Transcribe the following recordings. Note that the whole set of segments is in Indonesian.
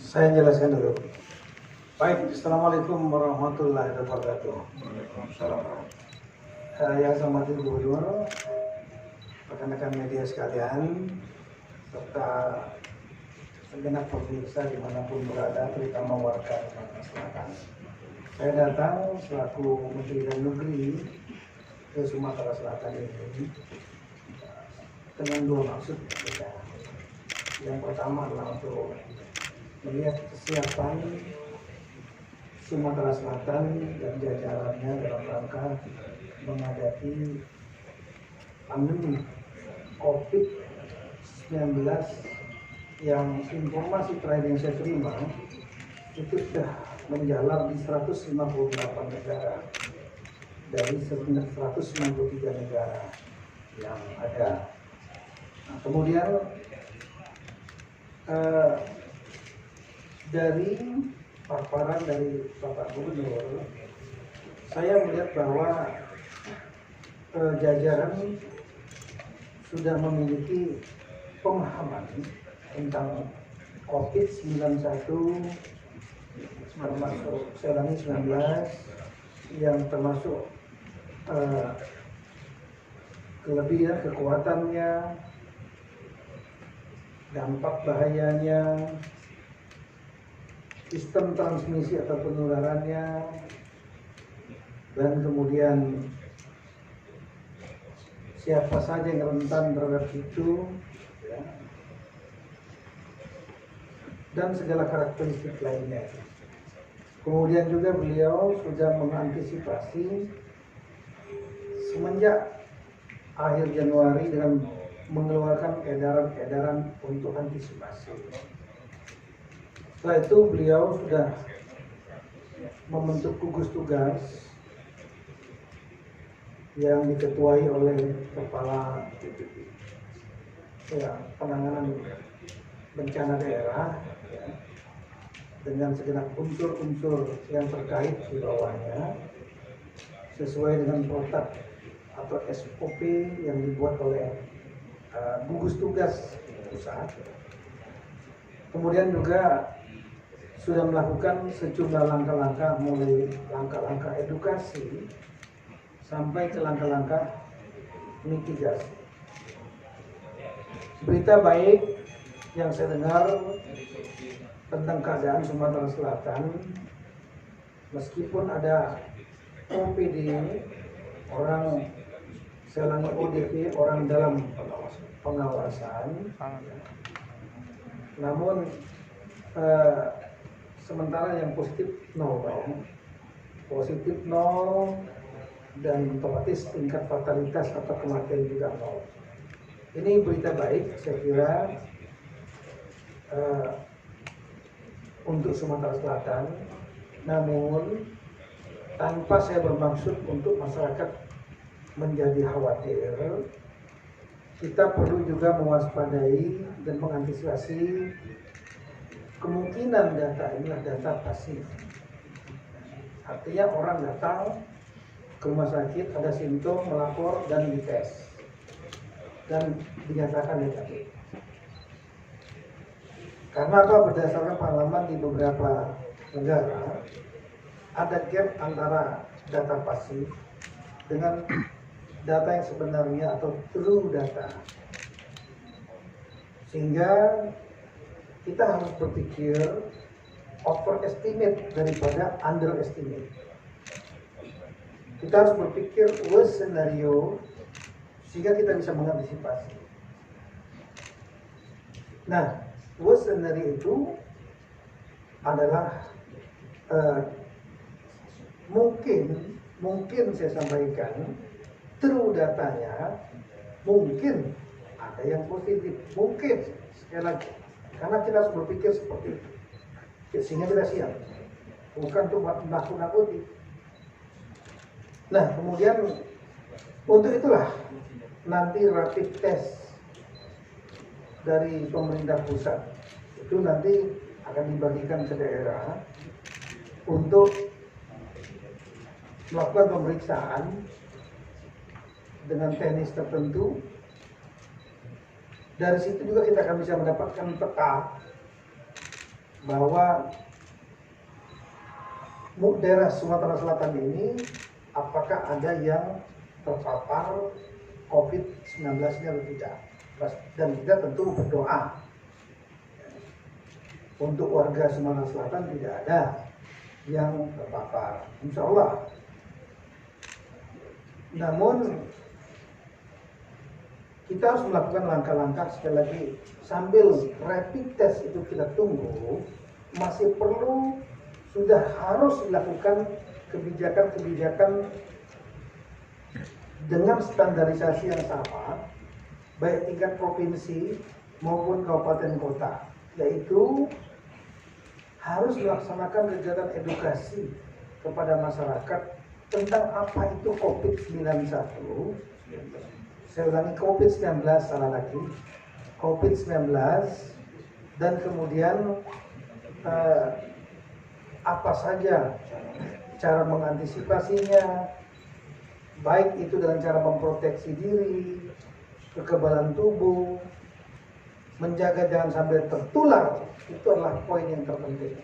Saya jelaskan dulu. Baik, Assalamualaikum warahmatullahi wabarakatuh. Waalaikumsalam. Yang saya hormati Gubernur, rekan-rekan media sekalian, serta segenap pemirsa dimanapun berada, terutama warga Sumatera Selatan. Saya datang selaku Menteri Dalam Negeri ke Sumatera Selatan ini dengan dua maksud berbeda. Yang pertama adalah untuk melihat kesiapan Sumatera Selatan dan jajarannya dalam rangka menghadapi pandemi COVID-19 yang informasi terakhir yang saya terima itu sudah menjalar di 158 negara dari 193 negara yang ada. Nah, kemudian dari paparan dari Bapak Gubernur, saya melihat bahwa jajaran sudah memiliki pemahaman tentang COVID-19 termasuk selangi 19 yang termasuk kelebihan, kekuatannya, dampak bahayanya, sistem transmisi atau penularannya, dan kemudian siapa saja yang rentan terhadap itu, ya, dan segala karakteristik lainnya. Kemudian juga beliau sudah mengantisipasi semenjak akhir Januari dengan mengeluarkan edaran-edaran untuk antisipasi. Setelah itu beliau sudah membentuk gugus tugas yang diketuai oleh Kepala Penanganan Bencana Daerah, ya, dengan segenap unsur-unsur yang terkait di bawahnya sesuai dengan protap atau SOP yang dibuat oleh gugus tugas pusat. Kemudian juga sudah melakukan sejumlah langkah-langkah, mulai langkah-langkah edukasi sampai ke langkah-langkah mitigasi. Berita baik yang saya dengar tentang keadaan Sumatera Selatan, meskipun ada OPD, orang selangi ODP, orang dalam pengawasan, namun sementara yang positif nol, dan otomatis tingkat fatalitas atau kematian juga nol. Ini berita baik, saya kira, untuk Sumatera Selatan. Namun tanpa saya bermaksud untuk masyarakat menjadi khawatir, kita perlu juga mewaspadai dan mengantisipasi kemungkinan data ini adalah data pasif. Artinya orang datang ke rumah sakit, ada simptom, melapor dan dites dan dinyatakan negatif. Karena apa? Berdasarkan pengalaman di beberapa negara, ada gap antara data pasif dengan data yang sebenarnya atau true data. Sehingga kita harus berpikir overestimate daripada underestimate. Kita harus berpikir worst scenario sehingga kita bisa mengantisipasi. Nah, worst scenario itu adalah mungkin saya sampaikan true datanya mungkin ada yang positif, mungkin, sekali lagi, karena kita harus berpikir seperti itu sehingga kita siap, bukan untuk nakut-nakuti. Nah, kemudian untuk itulah nanti rapid test dari pemerintah pusat itu nanti akan dibagikan ke daerah untuk melakukan pemeriksaan dengan teknis tertentu. Dari situ juga kita akan bisa mendapatkan peta bahwa daerah Sumatera Selatan ini apakah ada yang terpapar COVID-19 atau tidak. Dan kita tentu berdoa untuk warga Sumatera Selatan tidak ada yang terpapar, insya Allah. Namun kita harus melakukan langkah-langkah, sekali lagi, sambil rapid test itu kita tunggu, masih perlu, sudah harus dilakukan kebijakan-kebijakan dengan standarisasi yang sama, baik tingkat provinsi maupun kabupaten kota, yaitu harus melaksanakan kegiatan edukasi kepada masyarakat tentang apa itu COVID-19. Saya ulangi, COVID-19, salah lagi, COVID-19, dan kemudian apa saja cara mengantisipasinya, baik itu dengan cara memproteksi diri, kekebalan tubuh, menjaga jangan sampai tertular, itu adalah poin yang terpenting.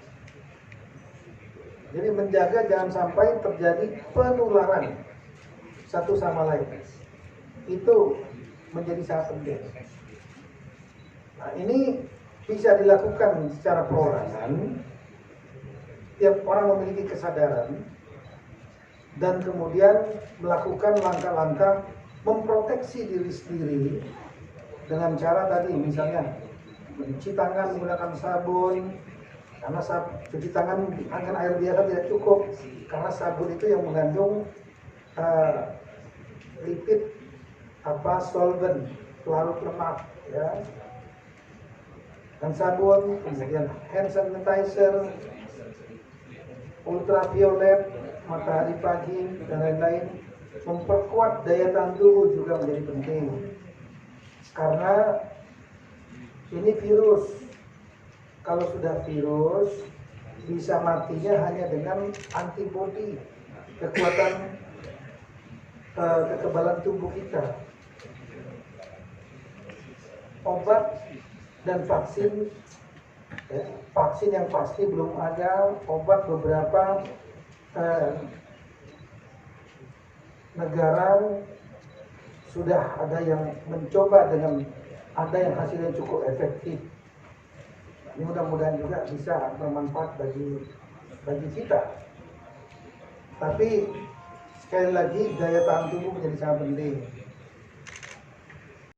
Jadi menjaga jangan sampai terjadi penularan satu sama lain, itu menjadi sangat penting. Nah, ini bisa dilakukan secara perorangan, tiap orang memiliki kesadaran, dan kemudian melakukan langkah-langkah memproteksi diri sendiri dengan cara tadi, misalnya mencuci tangan menggunakan sabun, karena cuci tangan dengan air biasa tidak cukup, karena sabun itu yang mengandung lipid solvent, pelarut lemak, ya. Dan sabun, kemudian hand sanitizer, ultraviolet, matahari pagi, dan lain-lain. Memperkuat daya tahan tubuh juga menjadi penting, karena ini virus. Kalau sudah virus, bisa matinya hanya dengan antibodi, kekuatan kekebalan tubuh kita. Obat dan vaksin, vaksin yang pasti belum ada, obat beberapa negara sudah ada yang mencoba dengan ada yang hasilnya cukup efektif. Ini mudah-mudahan juga bisa bermanfaat bagi kita. Tapi sekali lagi daya tahan tubuh menjadi sangat penting.